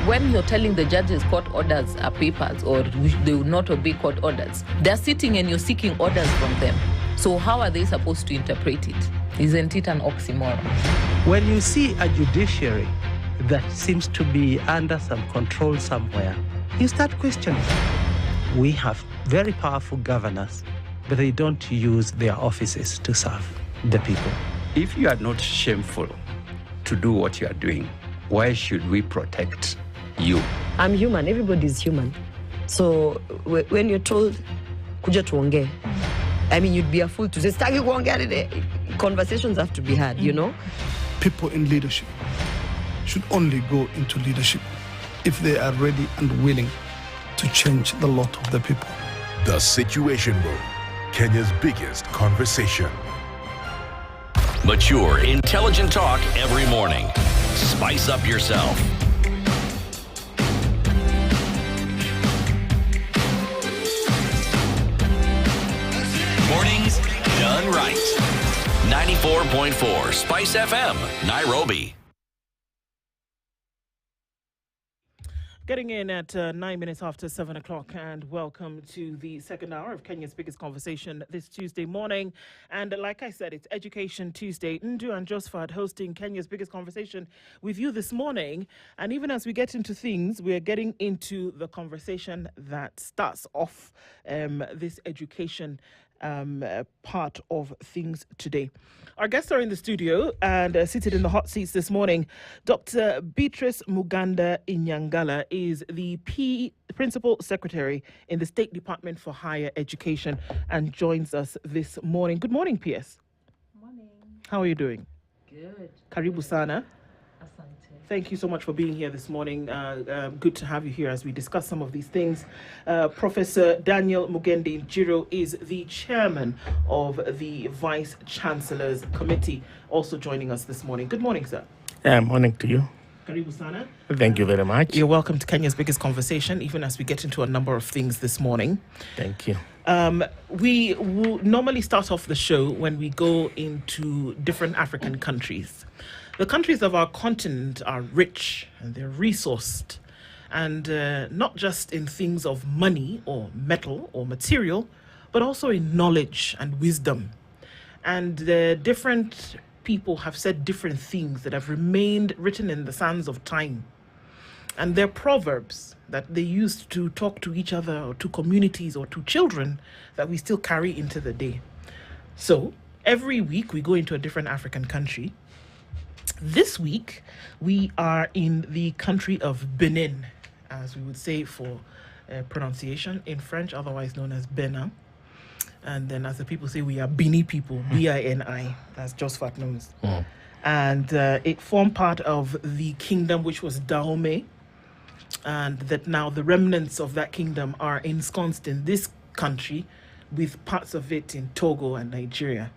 when you're telling the judges court orders are papers or they will not obey court orders, they're sitting and you're seeking orders from them. So how are they supposed to interpret it? Isn't it an oxymoron? When you see a judiciary that seems to be under some control somewhere, you start questioning. We have very powerful governors, but they don't use their offices to serve the people. If you are not shameful to do what you are doing, why should we protect you? I'm human. Everybody's human. So when you're told, kuja tuongee, I mean, you'd be a fool to say, staki kuongea today. Conversations have to be had, you know? People in leadership should only go into leadership if they are ready and willing to change the lot of the people. The Situation Room, Kenya's biggest conversation. Mature, intelligent talk every morning. Spice up yourself. Mornings done right. 94.4 Spice FM, Nairobi. Getting in at 9 minutes after 7 o'clock, and welcome to the second hour of Kenya's biggest conversation this Tuesday morning. And like I said, it's Education Tuesday. Ndu and Josephat hosting Kenya's biggest conversation with you this morning. And even as we get into things, we're getting into the conversation that starts off this education part of things today. Our guests are in the studio and seated in the hot seats this morning. Dr. Beatrice Muganda Inyangala is the Principal Secretary in the State Department for Higher Education and joins us this morning. Good morning, PS. Morning. How are you doing? Good. Karibu sana. Asante. Thank you so much for being here this morning. Good to have you here as we discuss some of these things. Professor Daniel Mugende Njiro is the chairman of the Vice Chancellor's Committee, also joining us this morning. Good morning, sir. Morning to you. Karibu sana. Thank you very much. You're welcome to Kenya's biggest conversation, even as we get into a number of things this morning. Thank you. We will normally start off the show when we go into different African countries. The countries of our continent are rich and they're resourced, and not just in things of money or metal or material, but also in knowledge and wisdom. And different people have said different things that have remained written in the sands of time. And they're proverbs that they used to talk to each other or to communities or to children that we still carry into the day. So every week we go into a different African country. This week we are in the country of Benin, as we would say for pronunciation in French, otherwise known as Benin. And then as the people say, we are Bini people, B-I-N-I, as Josephat knows. Mm. And it formed part of the kingdom which was Dahomey, and that now the remnants of that kingdom are ensconced in this country, with parts of it in Togo and Nigeria.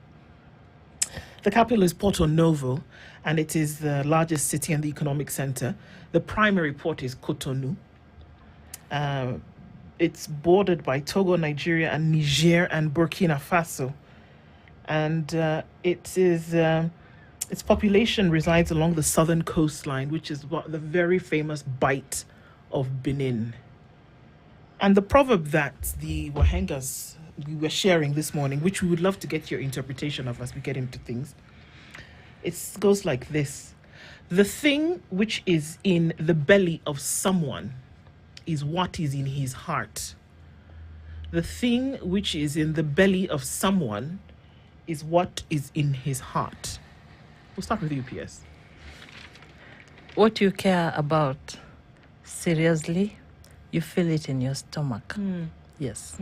The capital is Porto Novo, and it is the largest city and the economic center. The primary port is Cotonou. It's bordered by Togo, Nigeria, and Niger and Burkina Faso. And its population resides along the southern coastline, which is the very famous Bight of Benin. And the proverb that the Wahengas we were sharing this morning, which we would love to get your interpretation of as we get into things, it goes like this: the thing which is in the belly of someone is what is in his heart. The thing which is in the belly of someone is what is in his heart. We'll start with you, PS. What you care about seriously, you feel it in your stomach. Yes.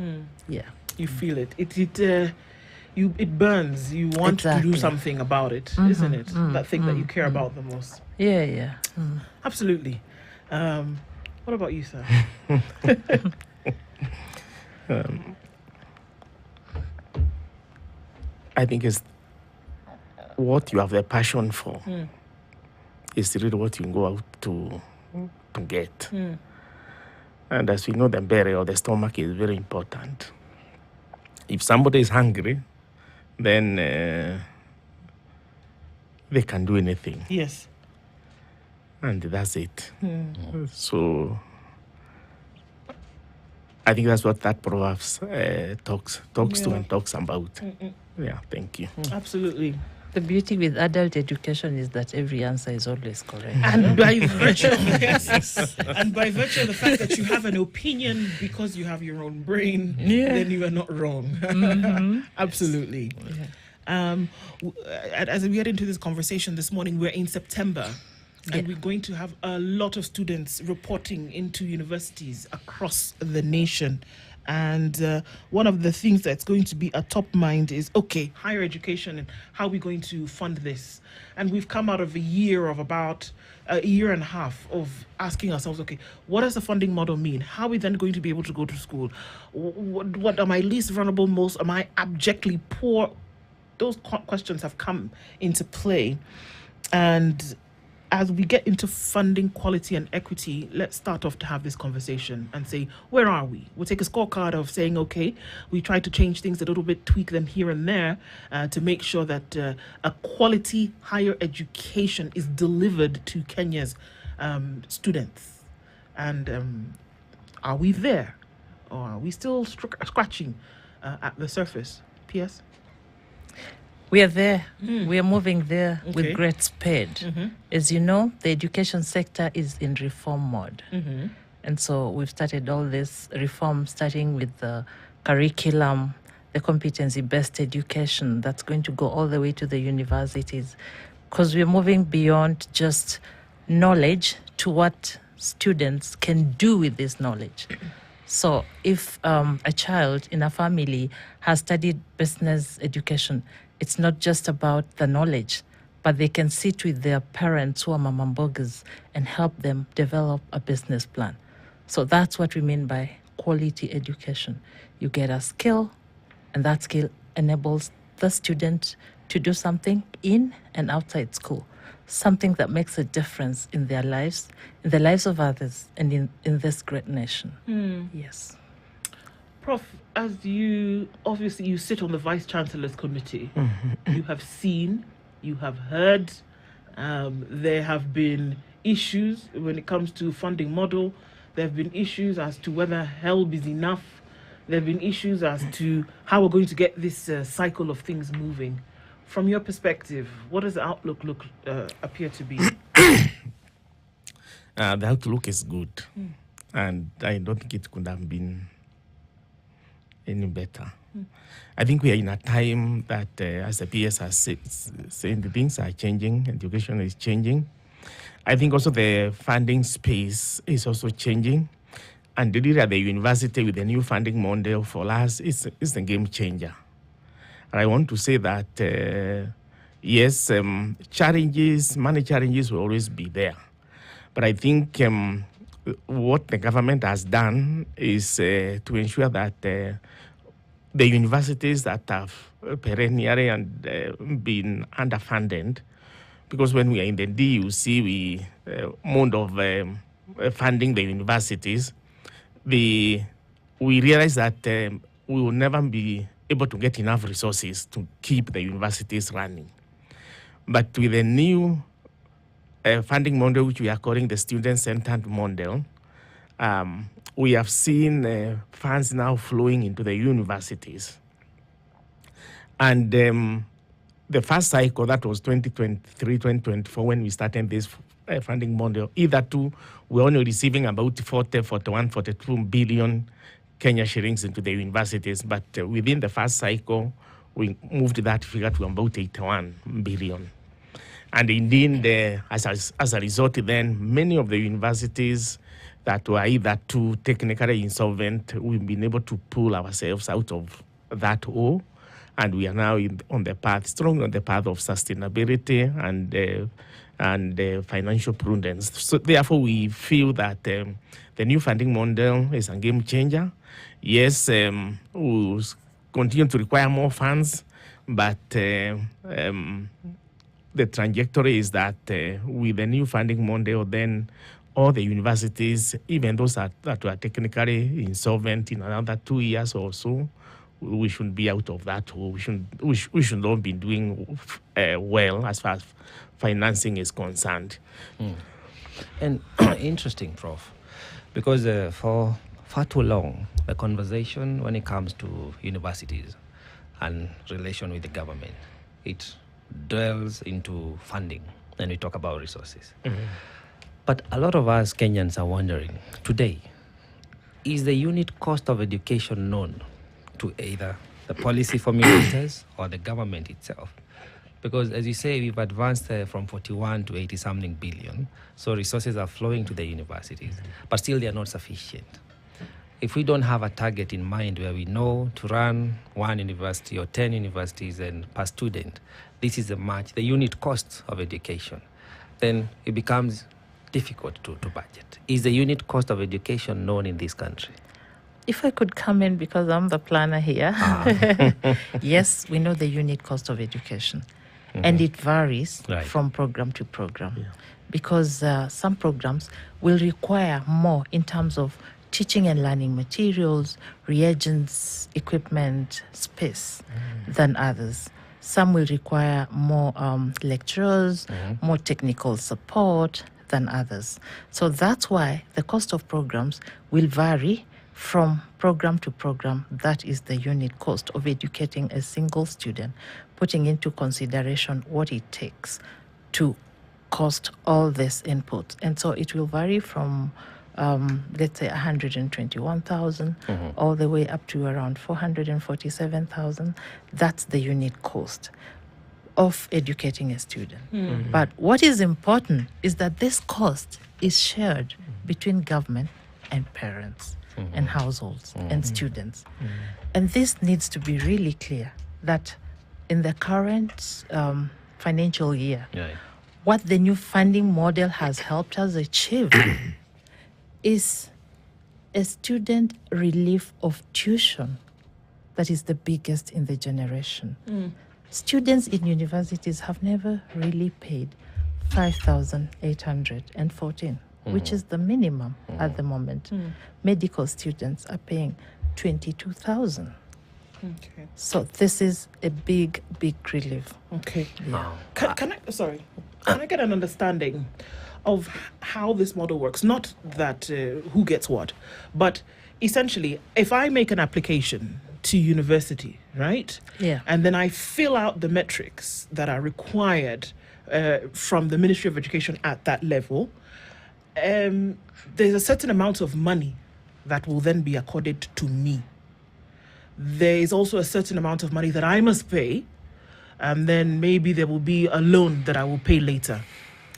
Yeah. You feel it. It burns. You want to do something about it, isn't it? That thing that you care about the most. Yeah. Absolutely. What about you, sir? I think it's what you have the passion for is really what you go out to get. And as we know, the belly or the stomach is very important. If somebody is hungry, then they can do anything. Yes. and that's it. So I think that's what that proverbs talks to and talks about. Yeah, thank you. Absolutely. The beauty with adult education is that every answer is always correct. And by virtue and by virtue of the fact that you have an opinion because you have your own brain, then you are not wrong. Absolutely. As we get into this conversation this morning, we're in September. And we're going to have a lot of students reporting into universities across the nation. And one of the things that's going to be a top mind is, okay, higher education and how are we going to fund this? And we've come out of a year of about a year and a half of asking ourselves, okay, what does the funding model mean? How are we then going to be able to go to school? What am I least vulnerable most? Am I abjectly poor? Those questions have come into play. And as we get into funding, quality and equity, let's start off to have this conversation and say, where are we? We'll take a scorecard of saying, okay, we try to change things a little bit, tweak them here and there to make sure that a quality higher education is delivered to Kenya's students. And are we there? Or are we still scratching at the surface? P.S.? We are there. We are moving there with great speed. As you know, the education sector is in reform mode. And so we've started all this reform, starting with the curriculum, the competency-based education that's going to go all the way to the universities, because we're moving beyond just knowledge to what students can do with this knowledge. So if a child in a family has studied business education, it's not just about the knowledge, but they can sit with their parents who are mamambogas and help them develop a business plan. So that's what we mean by quality education. You get a skill, and that skill enables the student to do something in and outside school, something that makes a difference in their lives, in the lives of others, and in this great nation. Yes. Prof, as you sit on the Vice Chancellor's Committee, you have seen, you have heard, there have been issues when it comes to funding model. There have been issues as to whether HELB is enough. There have been issues as to how we're going to get this cycle of things moving. From your perspective, what does the outlook appear to be? The outlook is good, and I don't think it could have been any better. I think we are in a time that, as the PS has said, the things are changing, education is changing. I think also the funding space is also changing. And really at the university with the new funding model for us is a game changer. And I want to say that, yes, challenges, money challenges will always be there. But I think what the government has done is to ensure that the universities that have perennially and been underfunded, because when we are in the DUC, mode of funding the universities, we realize that we will never be able to get enough resources to keep the universities running. But with the new funding model, which we are calling the student-centered model, we have seen funds now flowing into the universities. And the first cycle, that was 2023, 2024, when we started this funding model, hitherto we're only receiving about 41, 42 billion Kenya shillings into the universities. But within the first cycle, we moved that figure to about 81 billion. And indeed, as a result, then many of the universities that were either too technically insolvent, we've been able to pull ourselves out of that hole, and we are now strongly on the path of sustainability and financial prudence. So therefore, we feel that the new funding model is a game changer. Yes, we'll continue to require more funds, but the trajectory is that with the new funding model, then all the universities, even those that were technically insolvent in another 2 years or so, we should be out of that hole. We should all be doing well as far as financing is concerned. And interesting, Prof, because for far too long, the conversation when it comes to universities and relation with the government, it dwells into funding, and we talk about resources. But a lot of us Kenyans are wondering today, is the unit cost of education known to either the policy formulators or the government itself? Because as you say, we've advanced from 41 to 80 something billion, so resources are flowing to the universities, but still they are not sufficient. If we don't have a target in mind where we know to run 1 university or 10 universities and per student, this is the unit cost of education, then it becomes difficult to budget. Is the unit cost of education known in this country? If I could come in, because I'm the planner here. Yes, we know the unit cost of education. And it varies from program to program. Because some programs will require more in terms of teaching and learning materials, reagents, equipment, space than others. Some will require more lecturers, more technical support than others. So that's why the cost of programs will vary from program to program. That is the unit cost of educating a single student, putting into consideration what it takes to cost all this input. And so it will vary from, let's say, 121,000 all the way up to around 447,000. That's the unit cost of educating a student. But what is important is that this cost is shared between government and parents and households and students. And this needs to be really clear that in the current financial year, what the new funding model has helped us achieve is a student relief of tuition that is the biggest in the generation. Students in universities have never really paid 5,814, which is the minimum at the moment. Medical students are paying 22,000. Okay. So this is a big, big relief. Okay. Can I get an understanding of how this model works? Not that who gets what, but essentially, if I make an application to university, right? Yeah. And then I fill out the metrics that are required from the Ministry of Education at that level, there's a certain amount of money that will then be accorded to me. There is also a certain amount of money that I must pay, and then maybe there will be a loan that I will pay later.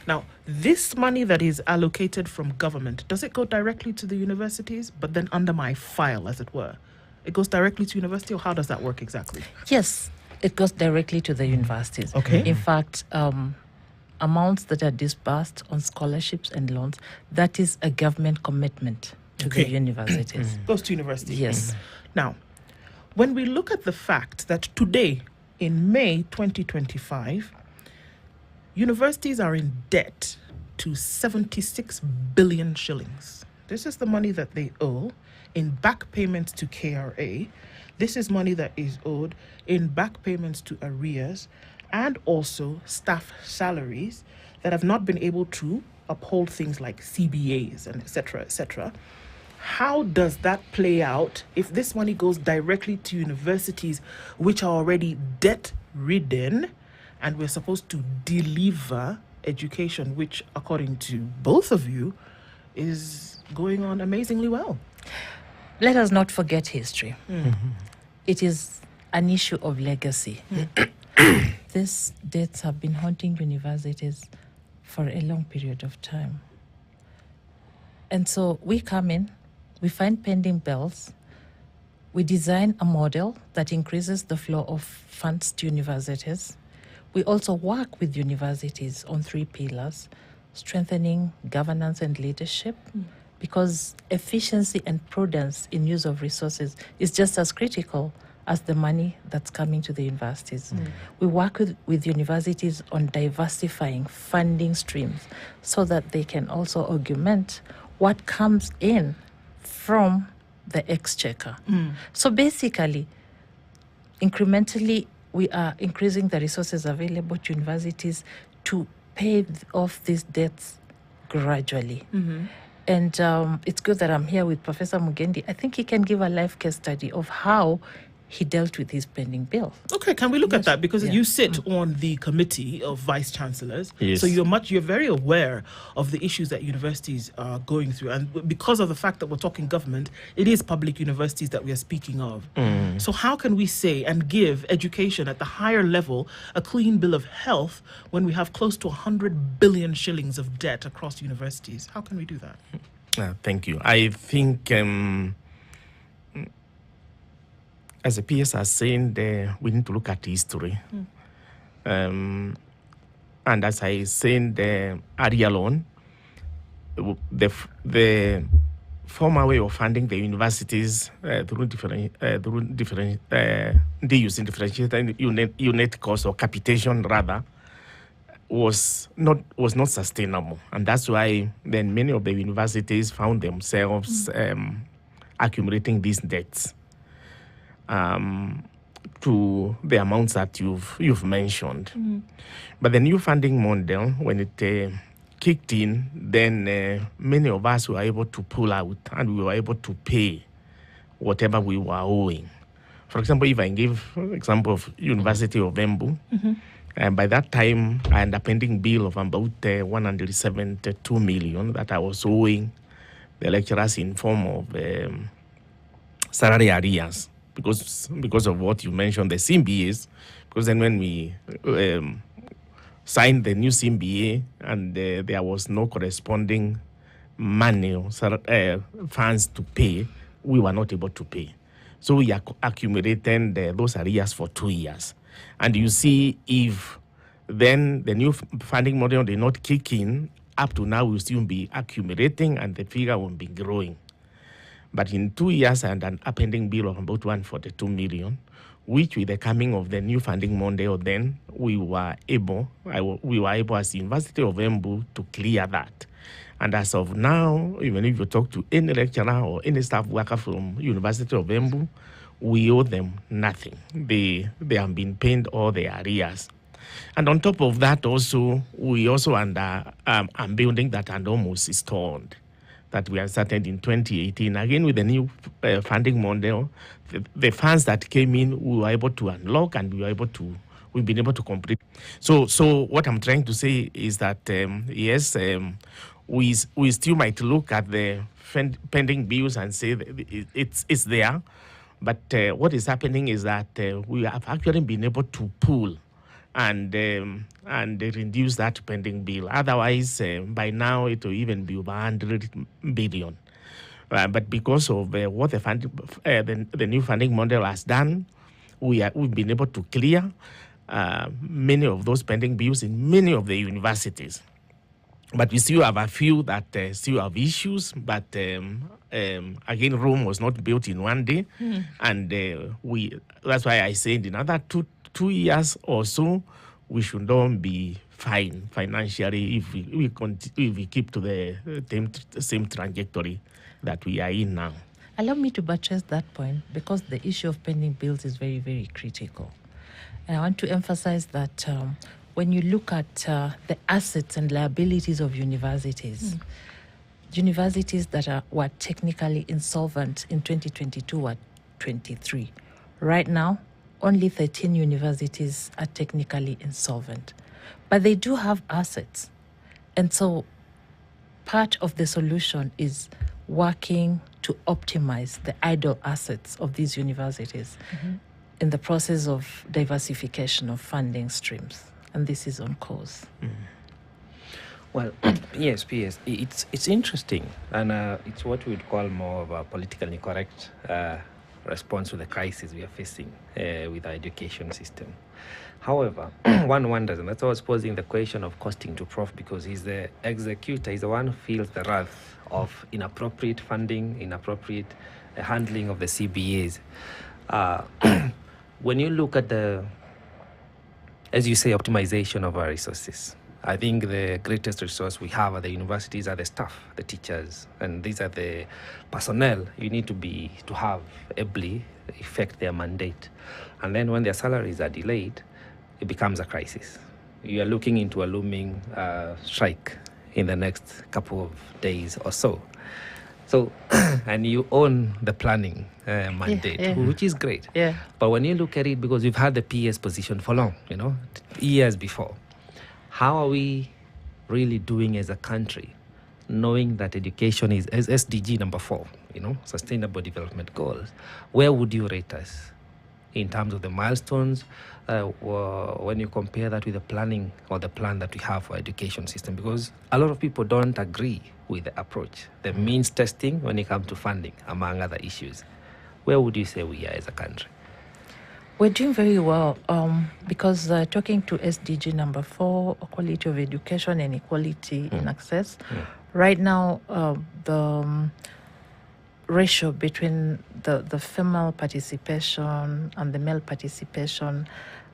Now, this money that is allocated from government, does it go directly to the universities, but then under my file, as it were? It goes directly to university, or how does that work exactly? Yes, it goes directly to the universities. Okay. In fact, amounts that are disbursed on scholarships and loans, that is a government commitment to the universities. Goes to university. Yes. Now, when we look at the fact that today, in May 2025, universities are in debt to 76 billion shillings. This is the money that they owe in back payments to KRA. This is money that is owed in back payments to arrears and also staff salaries that have not been able to uphold things like CBAs and et cetera, How does that play out if this money goes directly to universities which are already debt-ridden, and we're supposed to deliver education which, according to both of you, is going on amazingly well? Let us not forget history. It is an issue of legacy. These debts have been haunting universities for a long period of time. And so we come in, we find pending bills, we design a model that increases the flow of funds to universities. We also work with universities on 3 pillars: strengthening governance and leadership, because efficiency and prudence in use of resources is just as critical as the money that's coming to the universities. We work with universities on diversifying funding streams so that they can also augment what comes in from the exchequer. So basically, incrementally, we are increasing the resources available to universities to pay off these debts gradually. And it's good that I'm here with Professor Mugendi. I think he can give a live case study of how he dealt with his pending bill. Okay, can we look at that? Because Yeah. you sit on the committee of vice chancellors, Yes. so you're very aware of the issues that universities are going through, and because of the fact that we're talking government, it is public universities that we are speaking of. So how can we say and give education at the higher level a clean bill of health when we have close to 100 billion shillings of debt across universities? How can we do that? Thank you. I think, as the PS are saying, we need to look at history. And as I said earlier on, the former way of funding the universities through using differentiated unit cost or capitation rather was not sustainable, and that's why then many of the universities found themselves accumulating these debts to the amounts that you've mentioned. But the new funding model, when it kicked in, then many of us were able to pull out and we were able to pay whatever we were owing. For example, if I give example of University of Embu, by that time I had a pending bill of about 172 million that I was owing the lecturers in form of salary arrears. Because of what you mentioned, the CMBAs, because then when we signed the new CMBA and there was no corresponding money or funds to pay, we were not able to pay. So we accumulated those arrears for 2 years. And you see, if then the new funding model did not kick in, up to now we'll still be accumulating and the figure will be growing. But in 2 years, I had an pending bill of about 142 million, which with the coming of the new funding model, then we were able as the University of Embu to clear that. And as of now, even if you talk to any lecturer or any staff worker from University of Embu, we owe them nothing. They have been paid all their arrears. And on top of that, also, we also under a building that had almost installed, that we have started in 2018. Again, with the new funding model, the funds that came in, we were able to unlock and we've been able to complete. So what I'm trying to say is that, yes, we still might look at the pending bills and say that it's there, but what is happening is that we have actually been able to pull and reduce that pending bill. Otherwise, by now it will even be over 100 billion. But because of what the new funding model has done, we've been able to clear many of those pending bills in many of the universities. But we still have a few that still have issues. But again, Rome was not built in one day, and that's why I said in another two years or so, we should not be fine financially if we keep to the same trajectory that we are in now. Allow me to buttress that point, because the issue of pending bills is very, very critical. And I want to emphasize that when you look at the assets and liabilities of universities, universities that were technically insolvent in 2022 were 23. Right now, only 13 universities are technically insolvent. But they do have assets. And so part of the solution is working to optimize the idle assets of these universities in the process of diversification of funding streams. And this is on course. Well, yes, PS. It's interesting, and it's what we would call more of a politically correct response to the crisis we are facing with our education system. However, one wonders, and that's why I was posing the question of costing to Prof, because he's the executor, he's the one who feels the wrath of inappropriate funding, inappropriate handling of the CBAs. When you look at as you say, optimization of our resources, I think the greatest resource we have at the universities are the staff, the teachers, and these are the personnel you need to have ably effect their mandate. And then when their salaries are delayed, it becomes a crisis. You are looking into a looming strike in the next couple of days or so. So, and you own the planning mandate, which is great. Yeah. But when you look at it, because we've had the PS position for long, years before, how are we really doing as a country, knowing that education is SDG number 4, Sustainable Development Goals? Where would you rate us in terms of the milestones when you compare that with the planning or the plan that we have for education system? Because a lot of people don't agree with the approach, the means testing when it comes to funding, among other issues. Where would you say we are as a country? We're doing very well because talking to SDG number 4, quality of education and equality in access, right now the ratio between the female participation and the male participation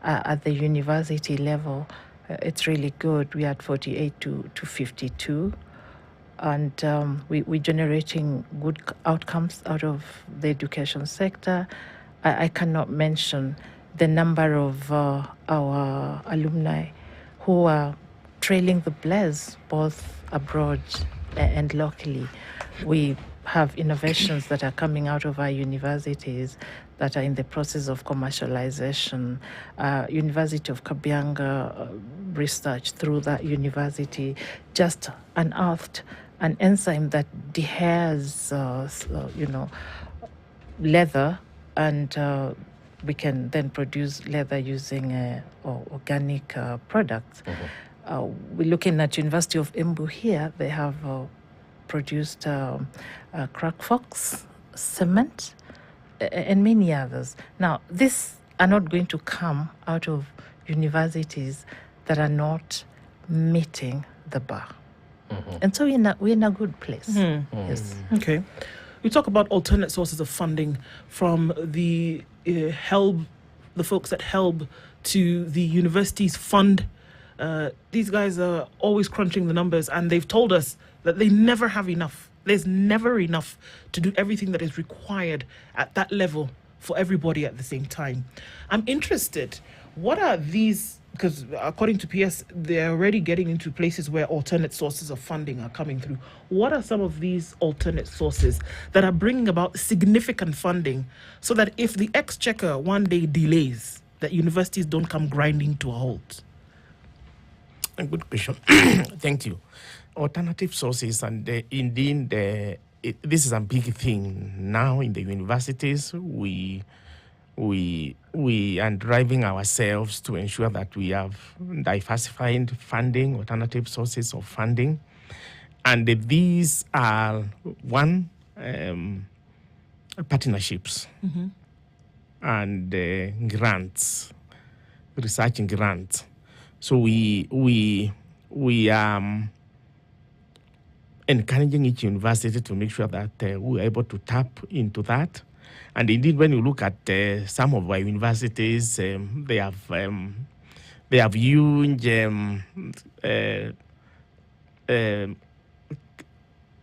at the university level, it's really good. We are at 48 to 52. And we're generating good outcomes out of the education sector. I cannot mention the number of our alumni who are trailing the blaze both abroad and locally. We have innovations that are coming out of our universities that are in the process of commercialization. University of Kabianga research through that university just unearthed an enzyme that dehares, leather, and we can then produce leather using organic products. We're looking at University of Embu here. They have produced crack fox cement and many others. Now, these are not going to come out of universities that are not meeting the bar. And so we're in a good place. Yes. Okay. We talk about alternate sources of funding from the HELB, the folks at HELB, to the universities fund. These guys are always crunching the numbers, and they've told us that they never have enough. There's never enough to do everything that is required at that level for everybody at the same time. I'm interested, what are these, because according to PS, they're already getting into places where alternate sources of funding are coming through. What are some of these alternate sources that are bringing about significant funding so that if the exchequer one day delays, that universities don't come grinding to a halt? A good question. Thank you. Alternative sources, and indeed, this is a big thing now in the universities. We are driving ourselves to ensure that we have diversified funding, alternative sources of funding, and these are partnerships and grants, research grants. So we encouraging each university to make sure that we're able to tap into that. And indeed, when you look at some of our universities, they have huge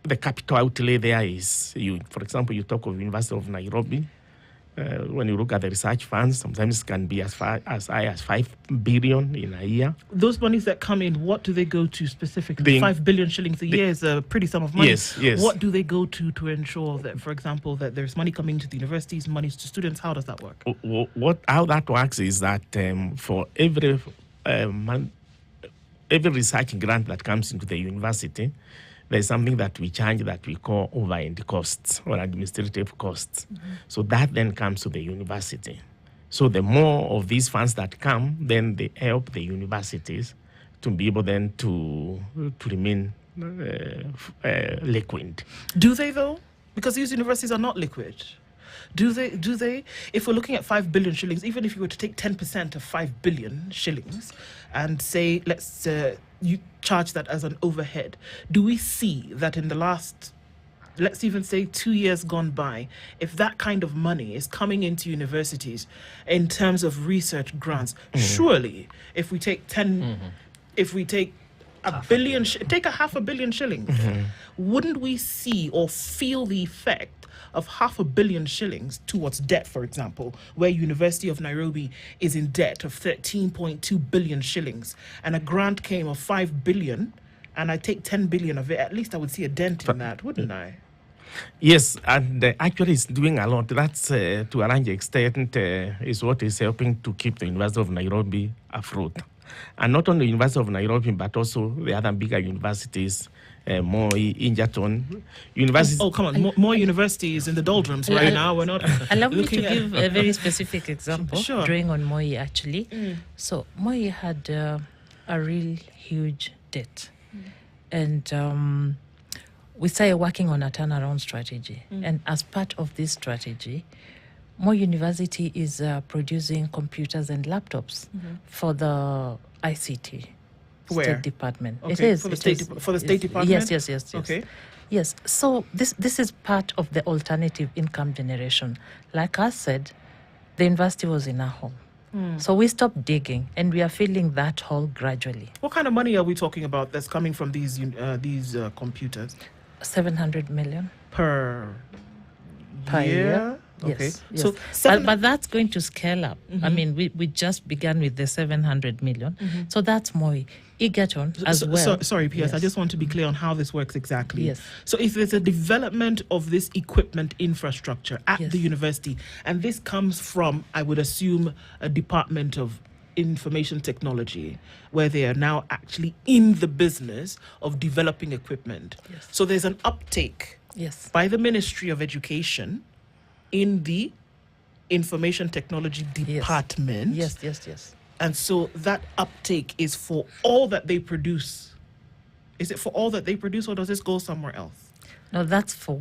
the capital outlay there is huge. For example, you talk of University of Nairobi. When you look at the research funds, sometimes it can be as high as 5 billion in a year. Those monies that come in, what do they go to specifically? 5 billion shillings a year is a pretty sum of money. Yes. What do they go to ensure that, for example, that there's money coming to the universities, money to students? How does that work? How that works is that for every research grant that comes into the university, there's something that we charge that we call overhead costs or administrative costs. So that then comes to the university. So the more of these funds that come, then they help the universities to be able then to remain liquid. Do they though? Because these universities are not liquid. Do they? If we're looking at 5 billion shillings, even if you were to take 10% of 5 billion shillings and say, you charge that as an overhead, do we see that in the last, let's even say 2 years gone by, if that kind of money is coming into universities in terms of research grants, surely if we take if we take a billion, take a $500 million shillings, wouldn't we see or feel the effect of $500 million shillings towards debt, for example, where University of Nairobi is in debt of 13.2 billion shillings, and a grant came of 5 billion, and I take 10 billion of it, at least I would see a dent in that, wouldn't I? Yes, and actually it's doing a lot. That's to a large extent is what is helping to keep the University of Nairobi afloat. And not only the University of Nairobi, but also the other bigger universities, Moi, Injaton. Universities. Oh, come on. More universities in the doldrums right now. We're not Allow me to give a very specific example, Sure. drawing on Moi actually. So Moi had a real huge debt. And we started working on a turnaround strategy. And as part of this strategy, Moi University is producing computers and laptops for the ICT Where? State Department. Okay, It is for the it State is- for the it's- State Department? Yes. Okay. Yes. So this is part of the alternative income generation. Like I said, the university was in a hole. So we stopped digging, and we are filling that hole gradually. What kind of money are we talking about that's coming from these computers 700 million per per year. Okay. Yes, yes. So but that's going to scale up. I mean, we just began with the 700 million. So that's more. Egerton as well. Sorry, PS. I Yes. just want to be clear on how this works exactly. Yes. So if there's a development of this equipment infrastructure at Yes. the university, and this comes from, I would assume, a department of information technology, where they are now actually in the business of developing equipment. Yes. So there's an uptake Yes. by the Ministry of Education in the information technology department. Yes. And so that uptake is for all that they produce. Is it for all that they produce, or does this go somewhere else? No, that's for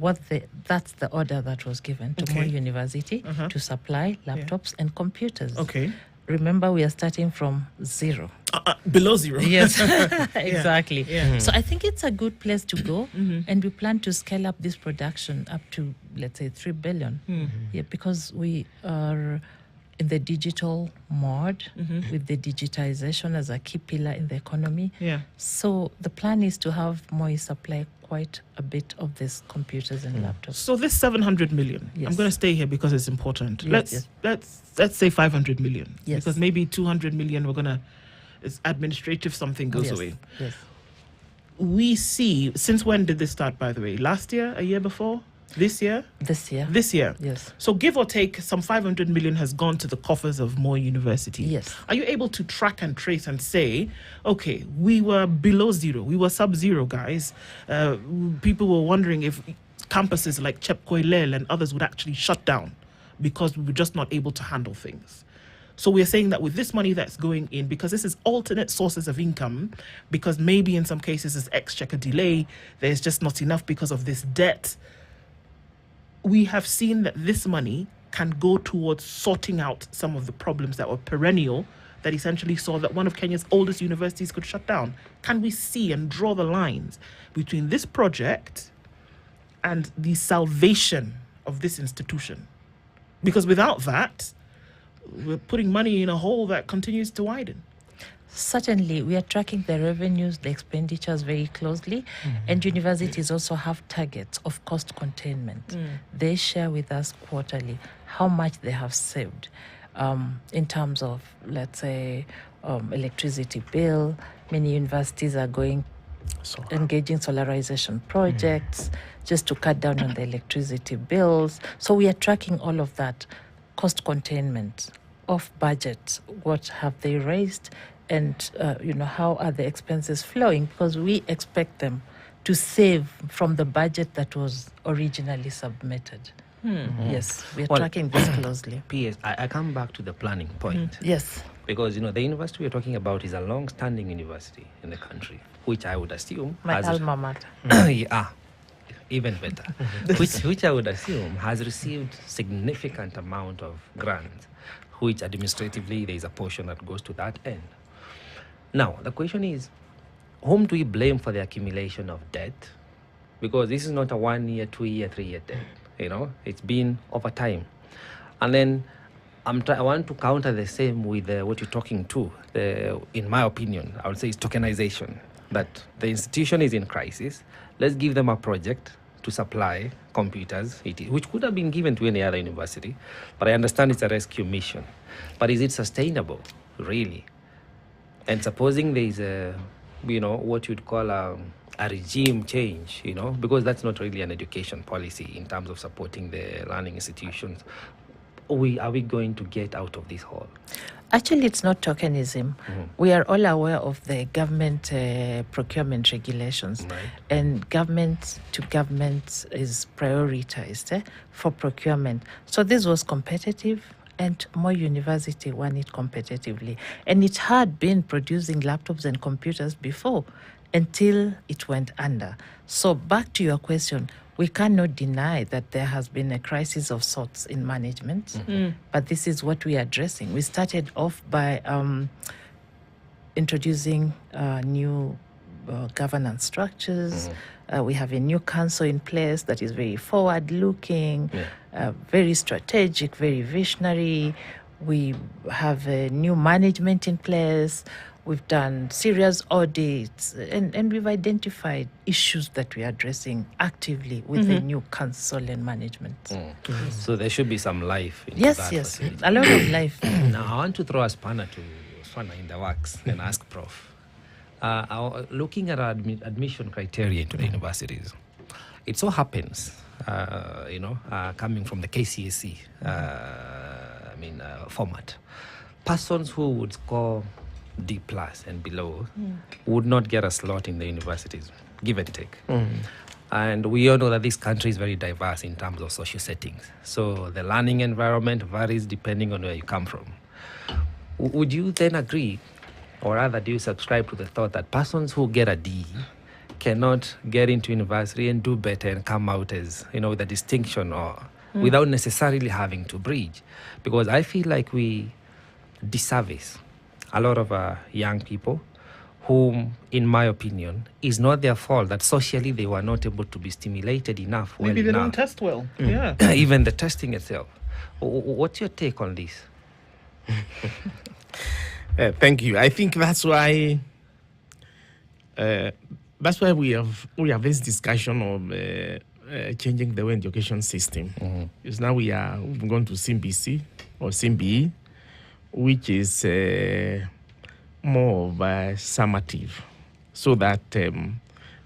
that's the order that was given to Moi Okay. University to supply laptops and computers. Okay. Remember, we are starting from zero. Below zero. Yes, exactly. Yeah. So I think it's a good place to go, and we plan to scale up this production up to, let's say, 3 billion. Yeah, because we are in the digital mode with the digitization as a key pillar in the economy. Yeah. So the plan is to have Moi supply quite a bit of these computers and laptops. So this 700 million, Yes. I'm going to stay here because it's important. Yes, Let's say 500 million. Yes. Because maybe 200 million it's administrative, something goes away. Yes. We see, since when did this start, by the way? Last year? A year before? This year? This year. This year. Yes. So give or take, some 500 million has gone to the coffers of Moi University. Yes. Are you able to track and trace and say, okay, we were below zero, we were sub-zero, guys. People were wondering if campuses like Chepkoilel and others would actually shut down because we were just not able to handle things. So we're saying that with this money that's going in, because this is alternate sources of income, because maybe in some cases it's exchequer delay, there's just not enough because of this debt. We have seen that this money can go towards sorting out some of the problems that were perennial, that essentially saw that one of Kenya's oldest universities could shut down. Can we see and draw the lines between this project and the salvation of this institution? Because without that, we're putting money in a hole that continues to widen. Certainly, we are tracking the revenues, the expenditures very closely, and universities also have targets of cost containment. They share with us quarterly how much they have saved in terms of, let's say, electricity bill. Many universities are engaging solarization projects just to cut down on the electricity bills. So we are tracking all of that. Cost containment, off budget, what have they raised, and how are the expenses flowing, because we expect them to save from the budget that was originally submitted. Yes, we are tracking this closely. PS, I come back to the planning point. Yes. Because, the university we're talking about is a long-standing university in the country, which I would assume My has... alma mater. Yeah, even better. which I would assume has received significant amount of grants, which administratively there is a portion that goes to that end. Now, the question is, whom do we blame for the accumulation of debt? Because this is not a 1 year, 2 year, 3 year debt. It's been over time. And then I want to counter the same with what you're talking to. In my opinion, I would say it's tokenization. That the institution is in crisis. Let's give them a project to supply computers, which could have been given to any other university. But I understand it's a rescue mission. But is it sustainable, really? And supposing there is what you'd call a regime change, because that's not really an education policy in terms of supporting the learning institutions. Are we going to get out of this hole? Actually, it's not tokenism. We are all aware of the government procurement regulations, Right. and government to government is prioritized for procurement. So this was competitive, and Moi University won it competitively. And it had been producing laptops and computers before until it went under. So back to your question, we cannot deny that there has been a crisis of sorts in management, but this is what we are addressing. We started off by introducing new governance structures. We have a new council in place that is very forward-looking, very strategic, very visionary. We have a new management in place. We've done serious audits, and we've identified issues that we are addressing actively with the new council and management. So there should be some life into Yes, that yes, facility. a lot of life. Now, I want to throw a spanner in the works and ask Prof. Looking at our admission criteria into the universities, it so happens, coming from the KCSE format, persons who would score D+ and below would not get a slot in the universities, give and take. And we all know that this country is very diverse in terms of social settings. So the learning environment varies depending on where you come from. Would you then agree, or rather do you subscribe to the thought that persons who get a D cannot get into university and do better and come out as, with a distinction or without necessarily having to bridge? Because I feel like we disservice a lot of young people whom, in my opinion, is not their fault that socially they were not able to be stimulated enough. Maybe they don't test well. Yeah. Even the testing itself. What's your take on this? Thank you. I think that's why we have this discussion of changing the way education system. Because now we've gone to CBC or CBE, which is more of a summative, so that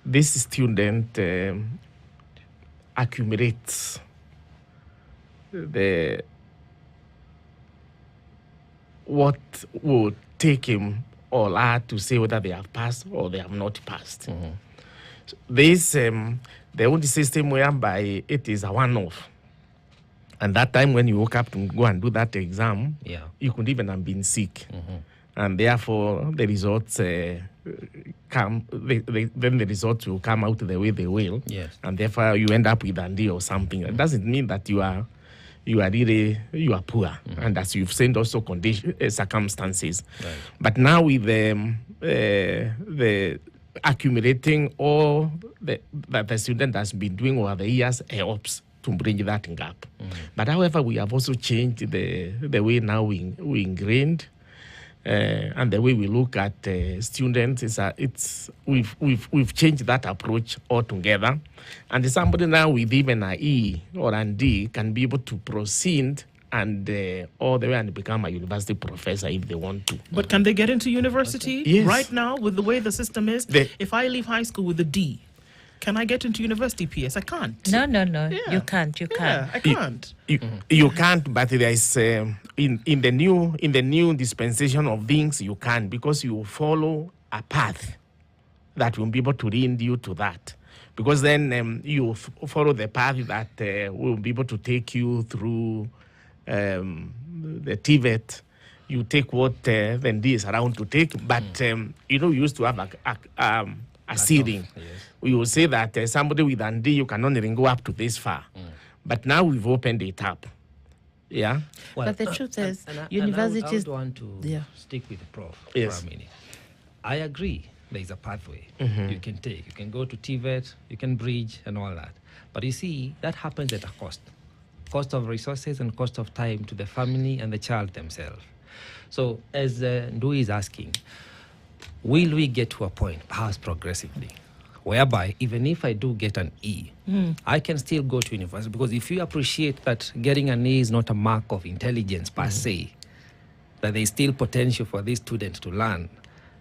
this student accumulates what would take him or her to say whether they have passed or they have not passed. So this the only system whereby it is a one-off. And that time when you woke up to go and do that exam, you could even have been sick. And therefore, the results then the results will come out the way they will. Yes. And therefore, you end up with an D or something. It doesn't mean that you are poor. And as you've said, also circumstances. Right. But now with the accumulating all that the student has been doing over the years helps to bridge that gap. But however, we have also changed the way now we ingrained and the way we look at students. We've changed that approach altogether. And somebody now with even an E or an D can be able to proceed and all the way and become a university professor if they want to. But can they get into university right now with the way the system is? If I leave high school with a D, can I get into university, PS? I can't. No. You can't. Yeah, I can't. You can't, but there is in the new dispensation of things you can, because you follow a path that will be able to lead you to that. Because then you follow the path that will be able to take you through the TVET. You take what then D is around to take, but you used to have a ceiling. Yes. We will say that somebody with an D, you can only go up to this far. But now we've opened it up. Yeah. Well, But the truth is, and universities... I would want to stick with the Prof for a minute. I agree there is a pathway you can take. You can go to TVET, you can bridge and all that. But you see, that happens at a cost. Cost of resources and cost of time to the family and the child themselves. So as Ndui is asking, will we get to a point, perhaps progressively, whereby even if I do get an E, I can still go to university? Because if you appreciate that getting an E is not a mark of intelligence per se, that there is still potential for this student to learn,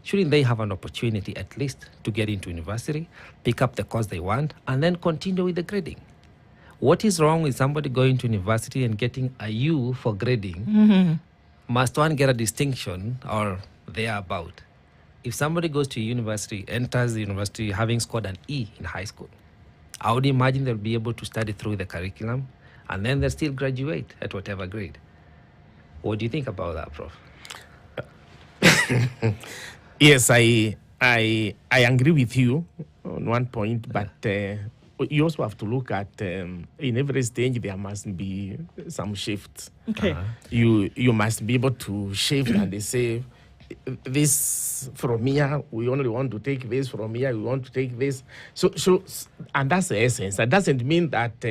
shouldn't they have an opportunity at least to get into university, pick up the course they want, and then continue with the grading? What is wrong with somebody going to university and getting a U for grading? Must one get a distinction or thereabout? If somebody goes to university, enters the university having scored an E in high school, I would imagine they'll be able to study through the curriculum and then they'll still graduate at whatever grade. What do you think about that, Prof? Yes, I agree with you on one point, but you also have to look at in every stage there must be some shifts. Okay. You must be able to shift and they say, this from here, we only want to take this, from here, we want to take this. So and that's the essence. That doesn't mean that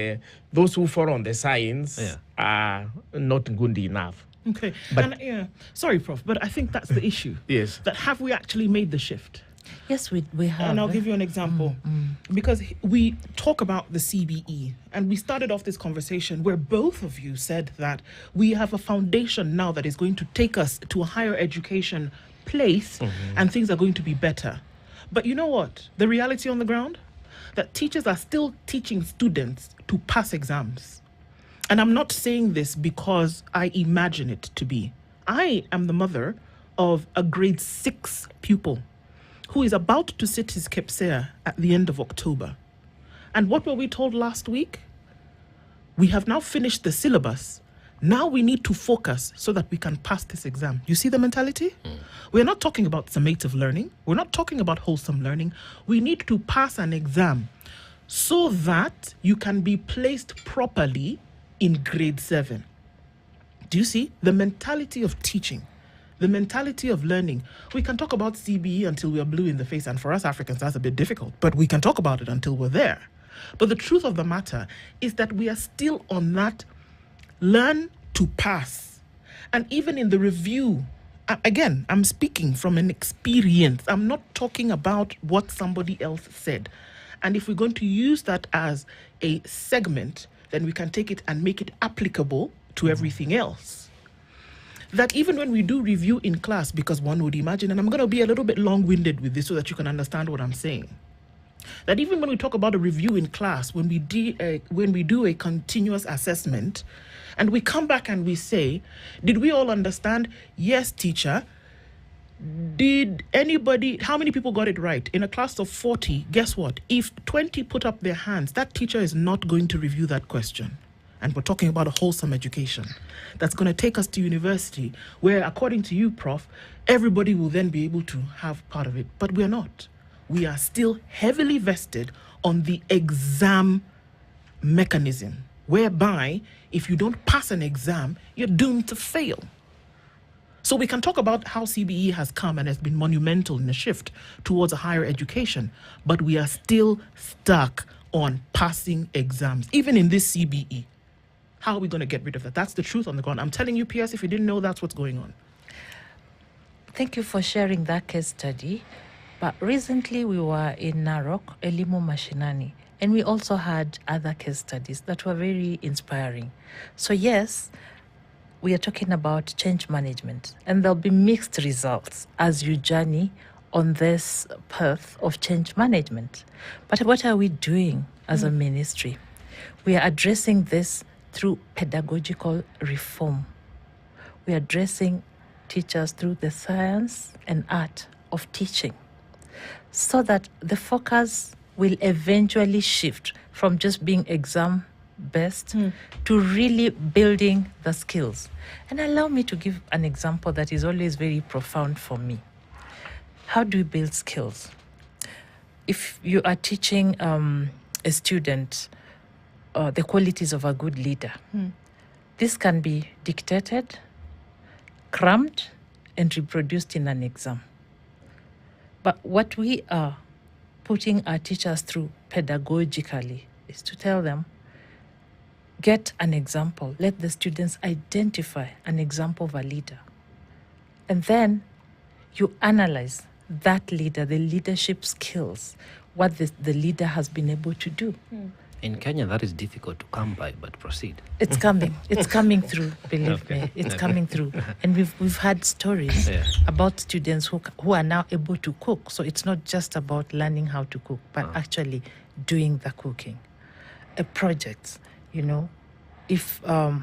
those who fall on the science are not good enough. Okay. But, sorry, Prof, but I think that's the issue. Yes. That have we actually made the shift? Yes, we have. And I'll give you an example. Because we talk about the CBE, and we started off this conversation where both of you said that we have a foundation now that is going to take us to a higher education place and things are going to be better. But you know what? The reality on the ground? That teachers are still teaching students to pass exams. And I'm not saying this because I imagine it to be. I am the mother of a grade 6 pupil who is about to sit his KEPSEA at the end of October. And what were we told last week? We have now finished the syllabus. Now we need to focus so that we can pass this exam. You see the mentality? We're not talking about summative learning. We're not talking about wholesome learning. We need to pass an exam so that you can be placed properly in grade 7. Do you see the mentality of teaching? The mentality of learning. We can talk about CBE until we are blue in the face, and for us Africans, that's a bit difficult, but we can talk about it until we're there. But the truth of the matter is that we are still on that learn to pass. And even in the review, again, I'm speaking from an experience. I'm not talking about what somebody else said. And if we're going to use that as a segment, then we can take it and make it applicable to everything else. That even when we do review in class, because one would imagine, and I'm going to be a little bit long-winded with this so that you can understand what I'm saying, that even when we talk about a review in class, when we do a continuous assessment, and we come back and we say, did we all understand? Yes, teacher. Did anybody, how many people got it right? In a class of 40, guess what? If 20 put up their hands, that teacher is not going to review that question. And we're talking about a wholesome education that's going to take us to university where, according to you, Prof, everybody will then be able to have part of it. But we're not. We are still heavily vested on the exam mechanism, whereby if you don't pass an exam, you're doomed to fail. So we can talk about how CBE has come and has been monumental in a shift towards a higher education, but we are still stuck on passing exams, even in this CBE. How are we going to get rid of that? That's the truth on the ground. I'm telling you, PS, if you didn't know, that's what's going on. Thank you for sharing that case study. But recently we were in Narok, Elimu Mashinani, and we also had other case studies that were very inspiring. So yes, we are talking about change management, and there'll be mixed results as you journey on this path of change management. But what are we doing as a ministry? We are addressing this through pedagogical reform. We are addressing teachers through the science and art of teaching, so that the focus will eventually shift from just being exam-based to really building the skills. And allow me to give an example that is always very profound for me. How do we build skills? If you are teaching a student the qualities of a good leader, this can be dictated, crammed, and reproduced in an exam. But what we are putting our teachers through pedagogically is to tell them, get an example. Let the students identify an example of a leader. And then you analyze that leader, the leadership skills, what the leader has been able to do. In Kenya, that is difficult to come by, but proceed. It's coming. It's coming through. Believe me, it's coming through. And we've had stories about students who are now able to cook. So it's not just about learning how to cook, but actually doing the cooking. A project, if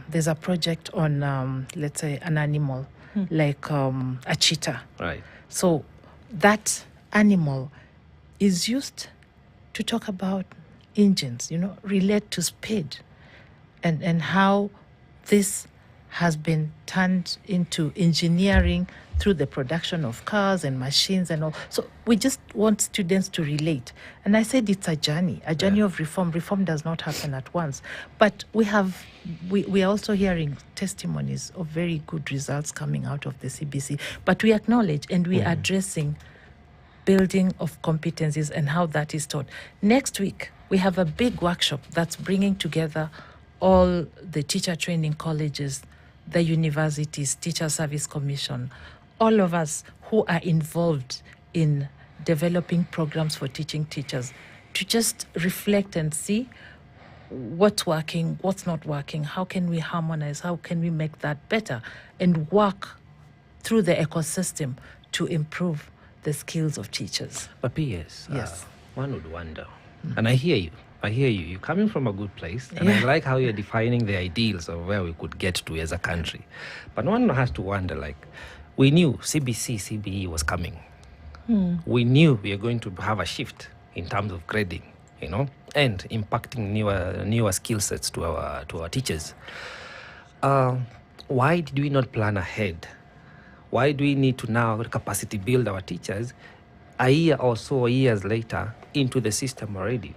there's a project on, let's say, an animal like a cheetah. Right. So that animal is used to talk about engines, relate to speed and how this has been turned into engineering through the production of cars and machines and all. So we just want students to relate. And I said it's a journey of reform. Reform does not happen at once. But we are also hearing testimonies of very good results coming out of the CBC. But we acknowledge and we are addressing building of competencies and how that is taught. Next week, we have a big workshop that's bringing together all the teacher training colleges, the universities, Teacher Service Commission, all of us who are involved in developing programs for teaching teachers to just reflect and see what's working, what's not working, how can we harmonize, how can we make that better, and work through the ecosystem to improve the skills of teachers. But P.S., yes, one would wonder, and I hear you. You're coming from a good place, and I like how you're defining the ideals of where we could get to as a country. But one has to wonder, we knew CBE was coming. We knew we are going to have a shift in terms of grading, and impacting newer skill sets to our teachers. Why did we not plan ahead? Why do we need to now capacity build our teachers a year or so years later into the system already?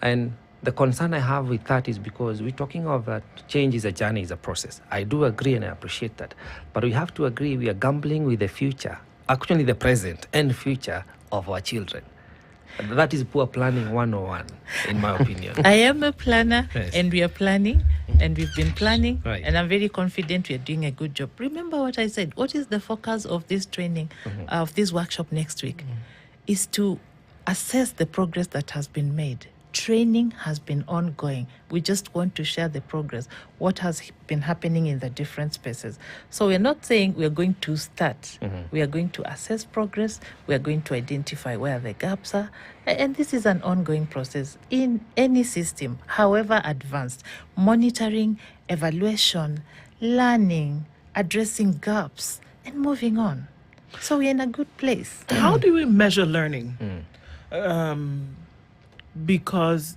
And the concern I have with that is because we're talking of change is a journey, is a process. I do agree and I appreciate that. But we have to agree we are gambling with the future, actually the present and future of our children. That is poor planning 101, in my opinion. I am a planner, yes, and we are planning, and we've been planning, right, and I'm very confident we are doing a good job. Remember what I said. What is the focus of this training, of this workshop next week? Is to assess the progress that has been made. Training has been ongoing. We just want to share the progress, what has been happening in the different spaces. So we're not saying we're going to start. We are going to assess progress. We are going to identify where the gaps are. And this is an ongoing process in any system, however advanced. Monitoring, evaluation, learning, addressing gaps, and moving on. So we're in a good place. How do we measure learning? Because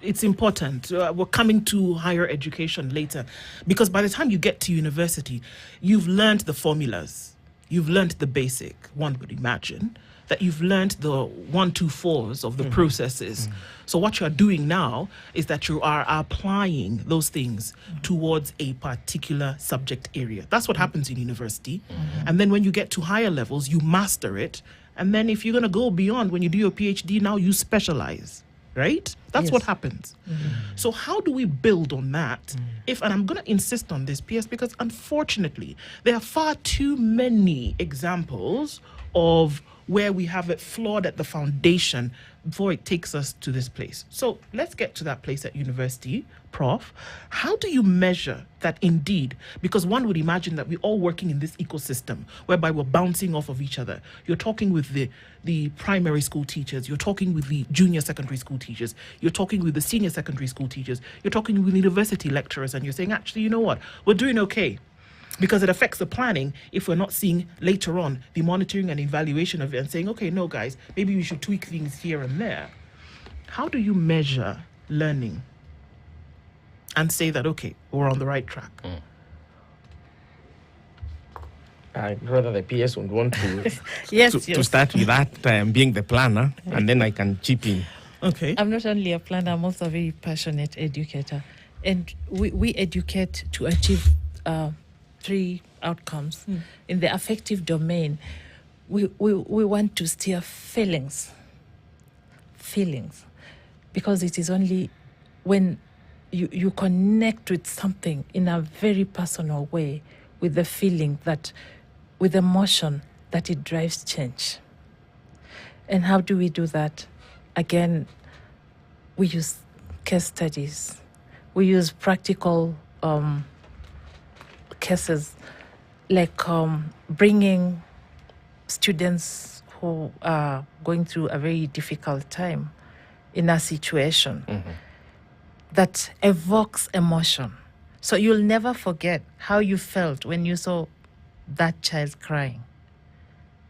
it's important. We're coming to higher education later. Because by the time you get to university, you've learned the formulas. You've learned the basic, one would imagine, that you've learned the 1, 2, 4s of the processes. So what you're doing now is that you are applying those things towards a particular subject area. That's what happens in university. And then when you get to higher levels, you master it. And then if you're going to go beyond, when you do your PhD, now you specialize, right? That's what happens. So how do we build on that? And I'm going to insist on this, PS, because unfortunately, there are far too many examples of where we have it flawed at the foundation before it takes us to this place. So let's get to that place at university, Prof. How do you measure that indeed? Because one would imagine that we're all working in this ecosystem whereby we're bouncing off of each other. You're talking with the primary school teachers. You're talking with the junior secondary school teachers. You're talking with the senior secondary school teachers. You're talking with university lecturers, and you're saying, actually, you know what? We're doing okay. Because it affects the planning if we're not seeing later on the monitoring and evaluation of it and saying, okay, no, guys, maybe we should tweak things here and there. How do you measure learning and say that, okay, we're on the right track? I'd rather the PS would want to, Yes, to start with that, being the planner, and then I can chip in. Okay. I'm not only a planner, I'm also a very passionate educator. And we educate to achieve 3 outcomes. In the affective domain, we want to steer feelings, because it is only when you connect with something in a very personal way, with the feeling, that with emotion, that it drives change. And how do we do that? Again, we use case studies. We use practical cases, like bringing students who are going through a very difficult time in a situation that evokes emotion. So you'll never forget how you felt when you saw that child crying,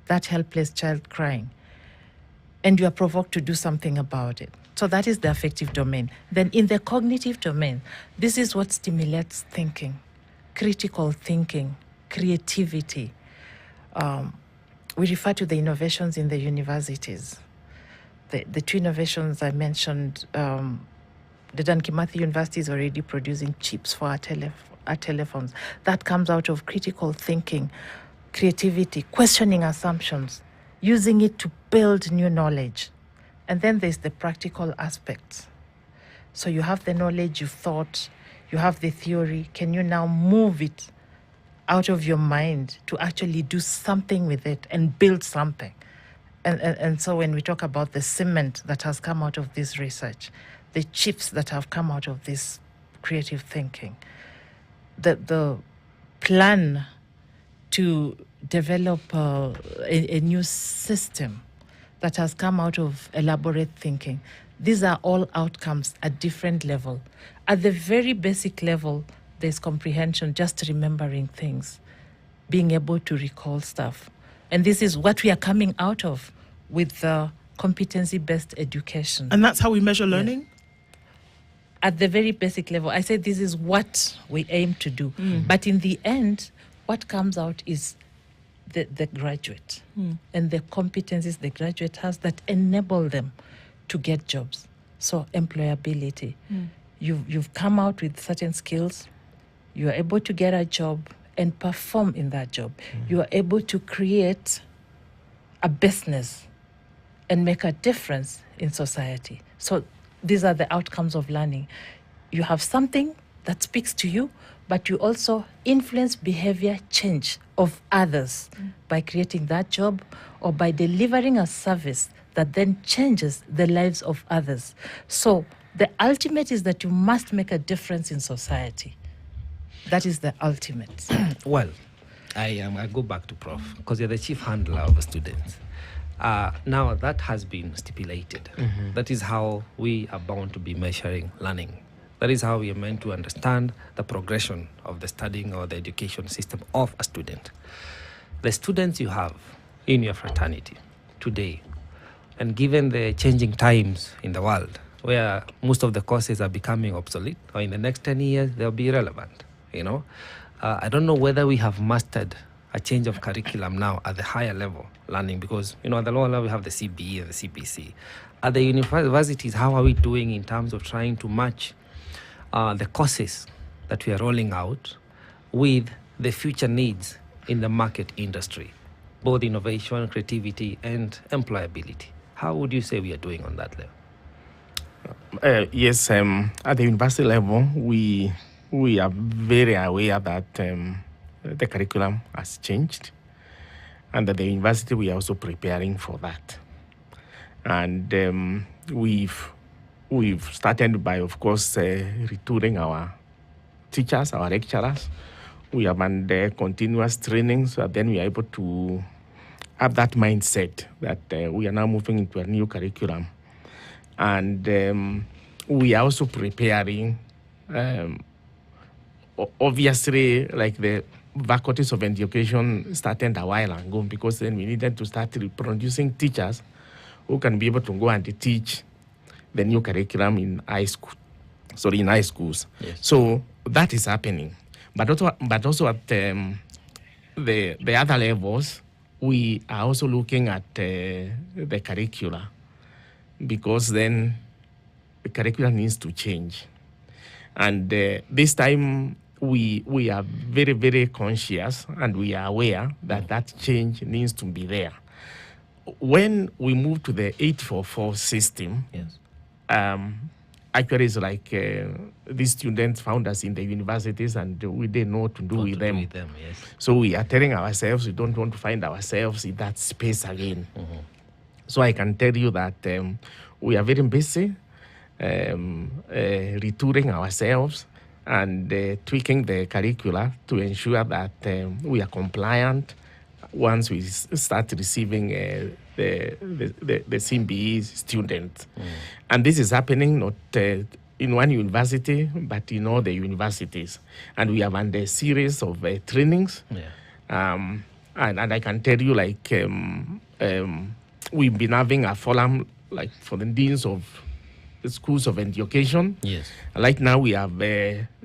that helpless child crying, and you are provoked to do something about it. So that is the affective domain. Then in the cognitive domain, this is what stimulates thinking, critical thinking, creativity. We refer to the innovations in the universities. The two innovations I mentioned, the Dan Kimathi University is already producing chips for our telephones. That comes out of critical thinking, creativity, questioning assumptions, using it to build new knowledge. And then there's the practical aspects. So you have the knowledge you've thought, you have the theory. Can you now move it out of your mind to actually do something with it and build something? And so when we talk about the cement that has come out of this research, the chips that have come out of this creative thinking, the plan to develop a new system that has come out of elaborate thinking, these are all outcomes at different level. At the very basic level, there's comprehension, just remembering things, being able to recall stuff. And this is what we are coming out of with the competency-based education. And that's how we measure learning? Yes. At the very basic level, I say this is what we aim to do. But in the end, what comes out is the graduate and the competencies the graduate has that enable them to get jobs. So employability. You've come out with certain skills, you are able to get a job and perform in that job. You are able to create a business and make a difference in society. So these are the outcomes of learning. You have something that speaks to you, but you also influence behavior change of others by creating that job or by delivering a service that then changes the lives of others. So the ultimate is that you must make a difference in society. That is the ultimate. Well, I go back to Prof, because you're the chief handler of students. Now that has been stipulated. That is how we are bound to be measuring learning. That is how we are meant to understand the progression of the studying or the education system of a student. The students you have in your fraternity today, and given the changing times in the world, where most of the courses are becoming obsolete, or in the next 10 years, they'll be irrelevant, I don't know whether we have mastered a change of curriculum now at the higher level learning, because, at the lower level, we have the CBE and the CPC. At the universities, how are we doing in terms of trying to match the courses that we are rolling out with the future needs in the market industry, both innovation, creativity, and employability? How would you say we are doing on that level? Yes, at the university level, we are very aware that the curriculum has changed, and at the university we are also preparing for that. And we've started by, of course, retooling our teachers, our lecturers. We have under continuous training, so then we are able to have that mindset that we are now moving into a new curriculum. And we are also preparing, obviously, like the faculties of education started a while ago, because then we needed to start producing teachers who can be able to go and teach the new curriculum in high schools. Yes. So that is happening. But also at the other levels, we are also looking at the curricula, because then the curriculum needs to change. And this time we are very, very conscious, and we are aware that that change needs to be there. When we move to the 844 system, Yes. Actually, it's like these students found us in the universities, and we didn't know what to do with them. Yes. So we are telling ourselves we don't want to find ourselves in that space again. So I can tell you that we are very busy, retooling ourselves and tweaking the curricula to ensure that we are compliant once we start receiving the CMBE students. And this is happening not in one university, but in all the universities. And we have under a series of trainings. And I can tell you, like, we've been having a forum, like, for the deans of schools of education. Yes. Right now we have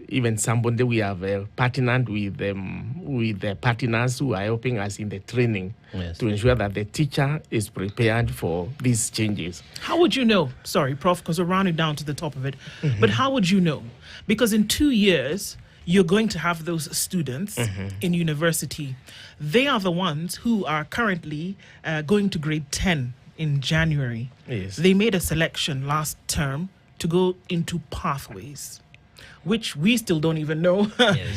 even somebody we have partnered with the partners who are helping us in the training to ensure that the teacher is prepared for these changes. How would you know? Sorry, Prof, because we're rounding down to the top of it. But how would you know? Because in 2 years, you're going to have those students in university. They are the ones who are currently going to grade 10 in January. Yes. They made a selection last term to go into pathways, which we still don't even know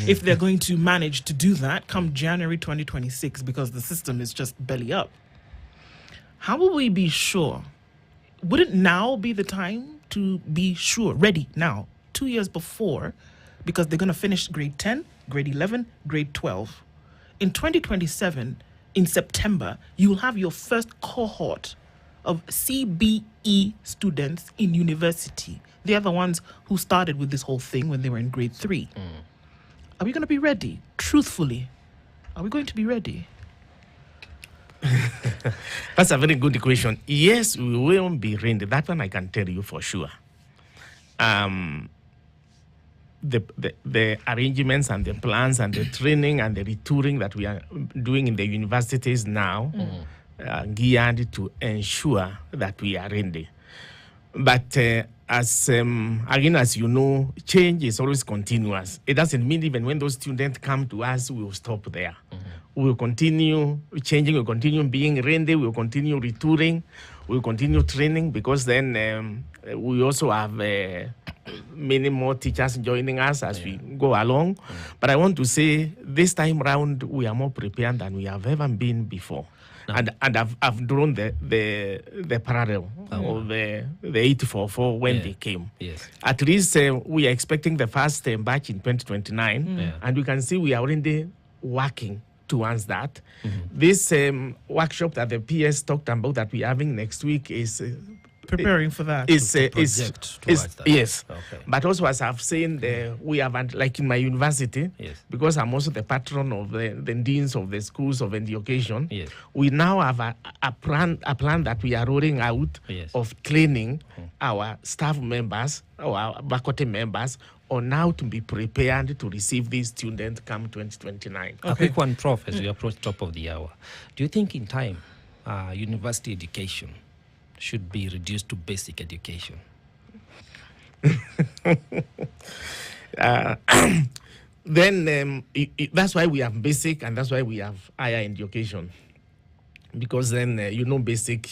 if they're going to manage to do that come January 2026, because the system is just belly up. How will we be sure? Wouldn't now be the time to be sure, ready now, 2 years before, because they're going to finish grade 10, grade 11, grade 12. In 2027, in September, you will have your first cohort of CBE students in university. They are the ones who started with this whole thing when they were in grade 3. Are we going to be ready? Truthfully, are we going to be ready? That's a very good question. Yes, we will be ready. That one I can tell you for sure. The arrangements and the plans and the training and the retouring that we are doing in the universities now are geared to ensure that we are ready. But as you know, change is always continuous. It doesn't mean even when those students come to us, we will stop there. We will continue changing, we will continue being ready, we will continue retouring, we will continue training, because then we also have many more teachers joining us as we go along. But I want to say this time round, we are more prepared than we have ever been before. And I've drawn the parallel of the 844 when they came. Yes. At least we are expecting the first batch in 2029, and we can see we are already working towards that. This workshop that the PS talked about that we're having next week is preparing for that. Yes. Okay. But also, as I've seen, we have, like in my university, because I'm also the patron of the deans of the schools of education, we now have a plan that we are rolling out of training our staff members, our faculty members, on how to be prepared to receive these students come 2029. A quick one, Prof, as we approach top of the hour. Do you think in time, university education should be reduced to basic education? Then that's why we have basic, and that's why we have higher education. Because then, basic...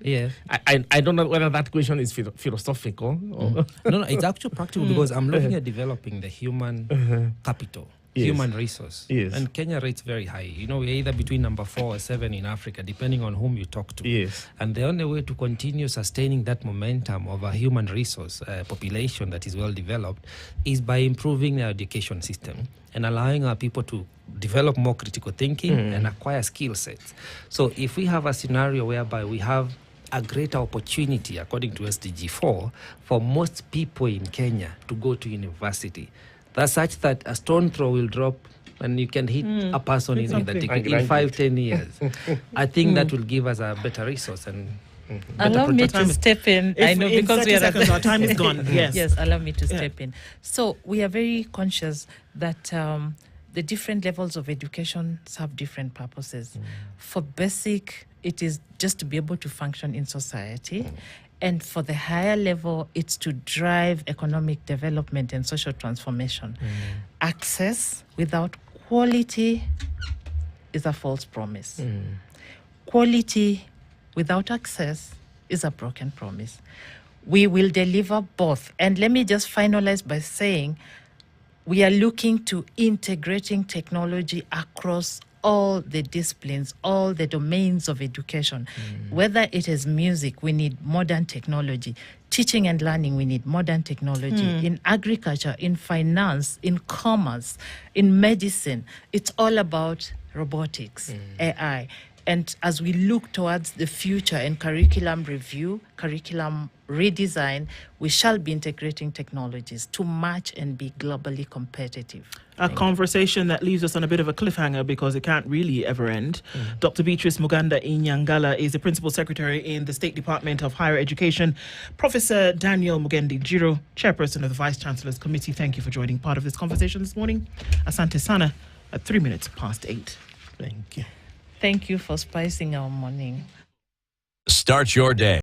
I don't know whether that question is philosophical. Or No, it's actually practical, because I'm looking at developing the human capital. Human resource. And Kenya rates very high. We're either between number 4 or 7 in Africa, depending on whom you talk to. And the only way to continue sustaining that momentum of a human resource population that is well developed is by improving our education system and allowing our people to develop more critical thinking and acquire skill sets. So if we have a scenario whereby we have a greater opportunity, according to SDG 4, for most people in Kenya to go to university, that's such that a stone throw will drop and you can hit a person in a degree in 5-10 years. I think that will give us a better resource and allow me to step in. I know, because we are seconds, our time is gone. Yes, allow me to step in. So we are very conscious that the different levels of education have different purposes. For basic, it is just to be able to function in society. And for the higher level, it's to drive economic development and social transformation. Access without quality is a false promise. Quality without access is a broken promise. We will deliver both. And let me just finalize by saying we are looking to integrating technology across all the disciplines, all the domains of education. Whether it is music, we need modern technology. Teaching and learning, we need modern technology. In agriculture, in finance, in commerce, in medicine, it's all about robotics, AI. And as we look towards the future and curriculum review, curriculum redesign, we shall be integrating technologies to match and be globally competitive. A conversation that leaves us on a bit of a cliffhanger because it can't really ever end. Dr. Beatrice Muganda Inyangala is the Principal Secretary in the State Department of Higher Education. Professor Daniel Mugendi Jiro, Chairperson of the Vice Chancellor's Committee, thank you for joining part of this conversation this morning. Asante Sana at 8:03. Thank you. Thank you for spicing our morning. Start your day.